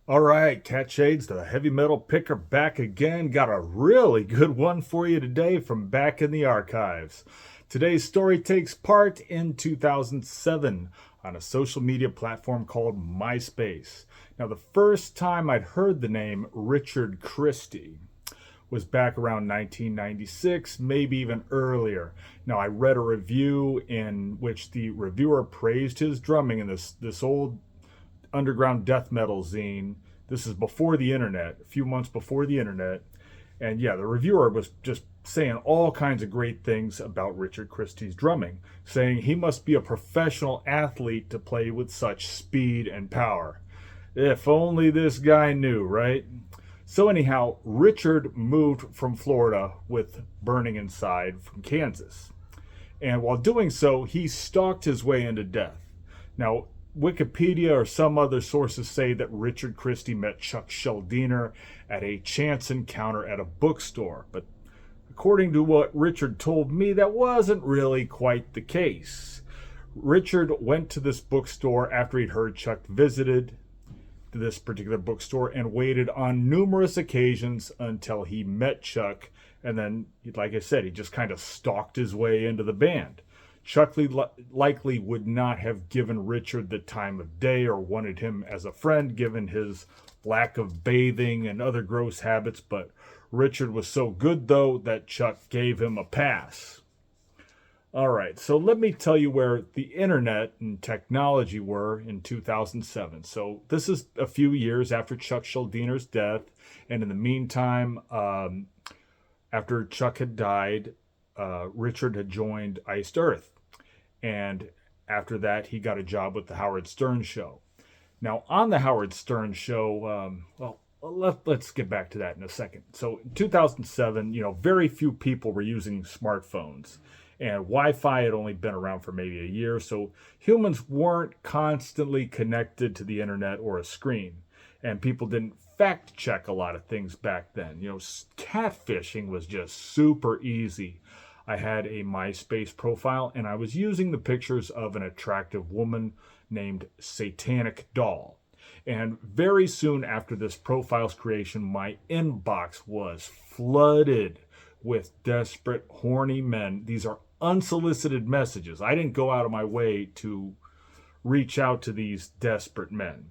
All right, Cat Shades, the heavy metal picker back again. Got a really good one for you today from back in the archives. Today's story takes part in 2007 on a social media platform called MySpace. Now, the first time I'd heard the name Richard Christy was back around 1996, maybe even earlier. Now, I read a review in which the reviewer praised his drumming in this old underground death metal zine. This is before the internet, a few months before the internet. And yeah, the reviewer was just saying all kinds of great things about Richard Christie's drumming, saying he must be a professional athlete to play with such speed and power. If only this guy knew, right? So anyhow, Richard moved from Florida with Burning Inside from Kansas. And while doing so, he stalked his way into death. Now, Wikipedia or some other sources say that Richard Christie met Chuck Schuldiner at a chance encounter at a bookstore, but according to what Richard told me, that wasn't really quite the case. Richard went to this bookstore after he'd heard Chuck visited this particular bookstore and waited on numerous occasions until he met Chuck, and then, like I said, he just kind of stalked his way into the band. Chuck likely would not have given Richard the time of day or wanted him as a friend given his lack of bathing and other gross habits, but Richard was so good, though, that Chuck gave him a pass. All right, so let me tell you where the internet and technology were in 2007. So this is a few years after Chuck Schuldiner's death, and in the meantime, after Chuck had died, Richard had joined Iced Earth. And after that, he got a job with the Howard Stern Show. Now, on the Howard Stern Show, let's get back to that in a second. So in 2007, very few people were using smartphones. And Wi-Fi had only been around for maybe a year, so humans weren't constantly connected to the internet or a screen. And people didn't fact check a lot of things back then. Catfishing was just super easy. I had a MySpace profile, and I was using the pictures of an attractive woman named Satanic Doll. And very soon after this profile's creation, my inbox was flooded with desperate, horny men. These are unsolicited messages. I didn't go out of my way to reach out to these desperate men.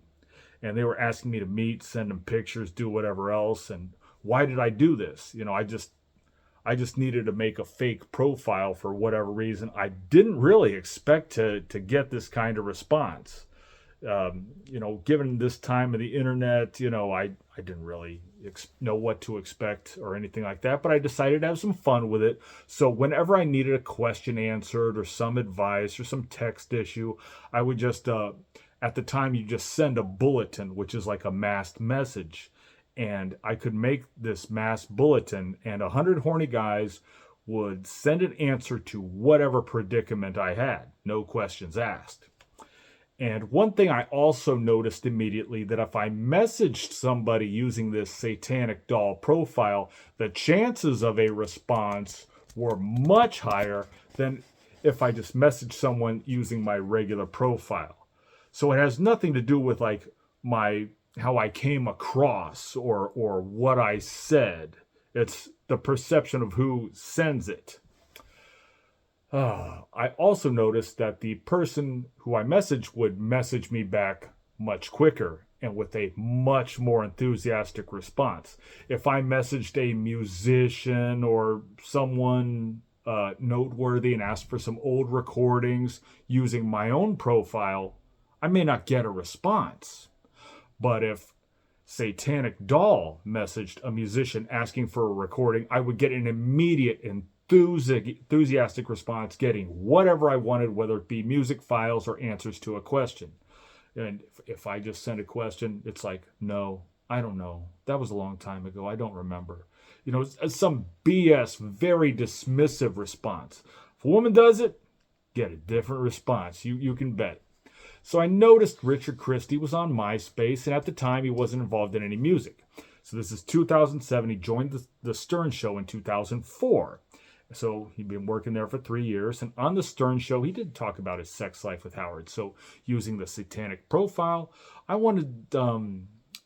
And they were asking me to meet, send them pictures, do whatever else. And why did I do this? I just needed to make a fake profile for whatever reason. I didn't really expect to get this kind of response. Given this time of the internet, I didn't really know what to expect or anything like that, but I decided to have some fun with it. So whenever I needed a question answered or some advice or some text issue, I would just, at the time, you just send a bulletin, which is like a massed message. And I could make this mass bulletin, and 100 horny guys would send an answer to whatever predicament I had, no questions asked. And one thing I also noticed immediately, that if I messaged somebody using this Satanic Doll profile, the chances of a response were much higher than if I just messaged someone using my regular profile. So it has nothing to do with like how I came across or what I said. It's the perception of who sends it. I also noticed that the person who I messaged would message me back much quicker and with a much more enthusiastic response. If I messaged a musician or someone noteworthy and asked for some old recordings using my own profile, I may not get a response. But if Satanic Doll messaged a musician asking for a recording, I would get an immediate enthusiastic response, getting whatever I wanted, whether it be music files or answers to a question. And if I just send a question, it's like, no, I don't know. That was a long time ago. I don't remember. It's some BS, very dismissive response. If a woman does it, get a different response. You can bet. So I noticed Richard Christie was on MySpace, and at the time he wasn't involved in any music. So this is 2007. He joined the Stern Show in 2004. So he'd been working there for 3 years. And on the Stern Show, he did talk about his sex life with Howard. So using the Satanic profile, I wanted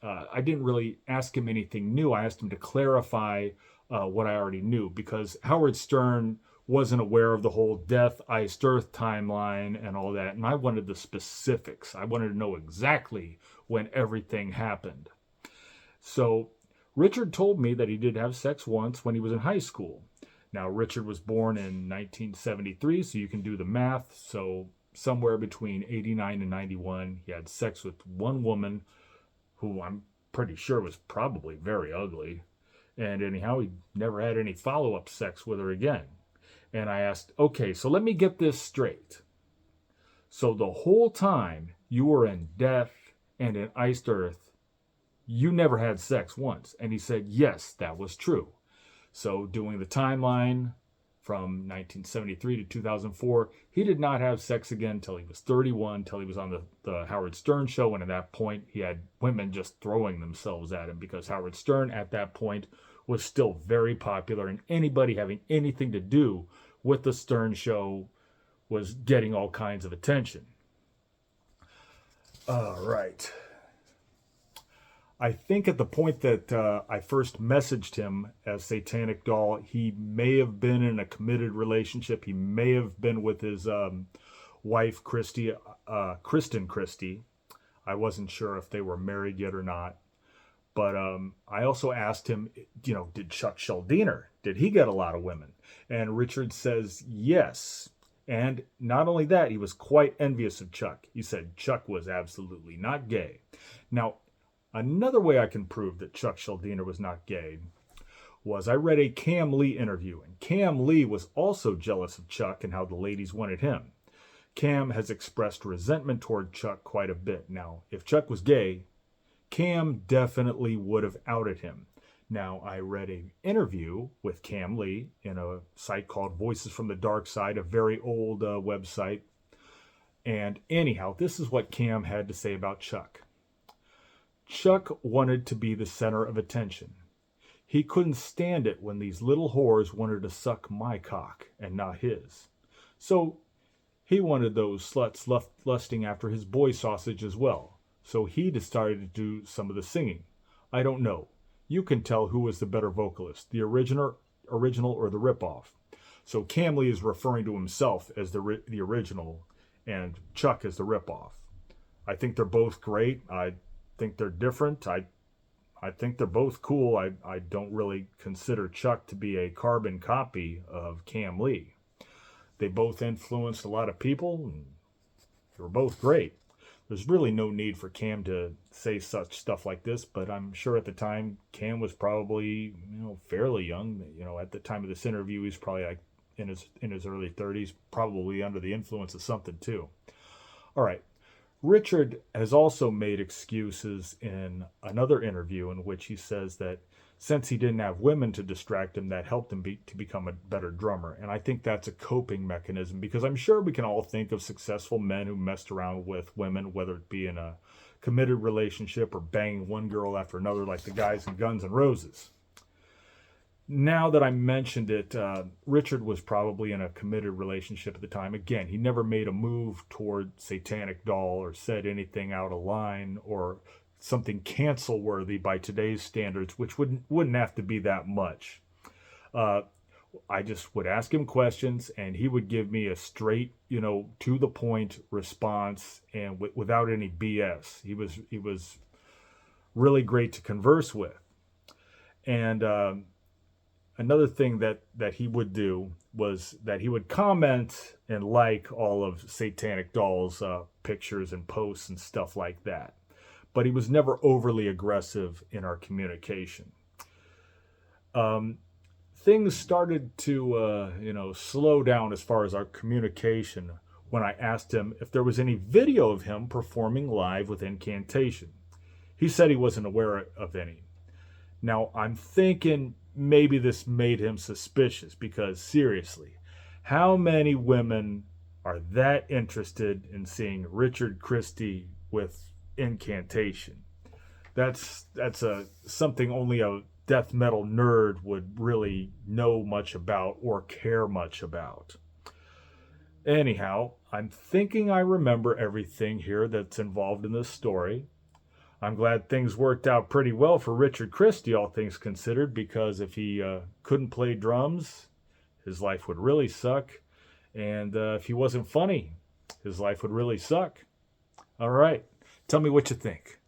I didn't really ask him anything new. I asked him to clarify what I already knew, because Howard Stern wasn't aware of the whole death, iced earth timeline and all that. And I wanted the specifics. I wanted to know exactly when everything happened. So Richard told me that he did have sex once when he was in high school. Now, Richard was born in 1973, so you can do the math. So somewhere between 89 and 91, he had sex with one woman who I'm pretty sure was probably very ugly. And anyhow, he never had any follow-up sex with her again. And I asked, okay, so let me get this straight. So the whole time you were in death and in iced earth, you never had sex once. And he said, yes, that was true. So doing the timeline from 1973 to 2004, he did not have sex again until he was 31, until he was on the Howard Stern show. And at that point, he had women just throwing themselves at him, because Howard Stern at that point was still very popular, and anybody having anything to do with the Stern show was getting all kinds of attention. All right. I think at the point that I first messaged him as Satanic Doll, he may have been in a committed relationship. He may have been with his wife, Christy, Kristen Christie. I wasn't sure if they were married yet or not. But I also asked him, did Chuck Schuldiner, did he get a lot of women? And Richard says yes. And not only that, he was quite envious of Chuck. He said Chuck was absolutely not gay. Now, another way I can prove that Chuck Schuldiner was not gay was I read a Cam Lee interview. And Cam Lee was also jealous of Chuck and how the ladies wanted him. Cam has expressed resentment toward Chuck quite a bit. Now, if Chuck was gay, Cam definitely would have outed him. Now, I read an interview with Cam Lee in a site called Voices from the Dark Side, a very old website. And anyhow, this is what Cam had to say about Chuck. Chuck wanted to be the center of attention. He couldn't stand it when these little whores wanted to suck my cock and not his. So he wanted those sluts lusting after his boy sausage as well. So he decided to do some of the singing. I don't know. You can tell who was the better vocalist, the original or the ripoff. So Cam Lee is referring to himself as the original and Chuck as the ripoff. I think they're both great. I think they're different. I think they're both cool. I don't really consider Chuck to be a carbon copy of Cam Lee. They both influenced a lot of people, and they were both great. There's really no need for Cam to say such stuff like this, but I'm sure at the time Cam was probably, fairly young. At the time of this interview, he's probably like in his early 30s, probably under the influence of something too. All right. Richard has also made excuses in another interview in which he says that since he didn't have women to distract him, that helped him to become a better drummer. And I think that's a coping mechanism, because I'm sure we can all think of successful men who messed around with women, whether it be in a committed relationship or banging one girl after another, like the guys in Guns N' Roses. Now that I mentioned it, Richard was probably in a committed relationship at the time. Again, he never made a move toward Satanic Doll or said anything out of line or something cancel-worthy by today's standards, which wouldn't have to be that much. I just would ask him questions, and he would give me a straight, to the point response, and without any BS. He was really great to converse with. And another thing that he would do was that he would comment and like all of Satanic Doll's pictures and posts and stuff like that. But he was never overly aggressive in our communication. Things started to, slow down as far as our communication when I asked him if there was any video of him performing live with incantation. He said he wasn't aware of any. Now, I'm thinking maybe this made him suspicious, because seriously, how many women are that interested in seeing Richard Christy with incantation? That's something only a death metal nerd would really know much about or care much about. Anyhow, I'm thinking I remember everything here that's involved in this story. I'm glad things worked out pretty well for Richard Christie, all things considered, because if he couldn't play drums, his life would really suck. And if he wasn't funny, his life would really suck. All right. Tell me what you think.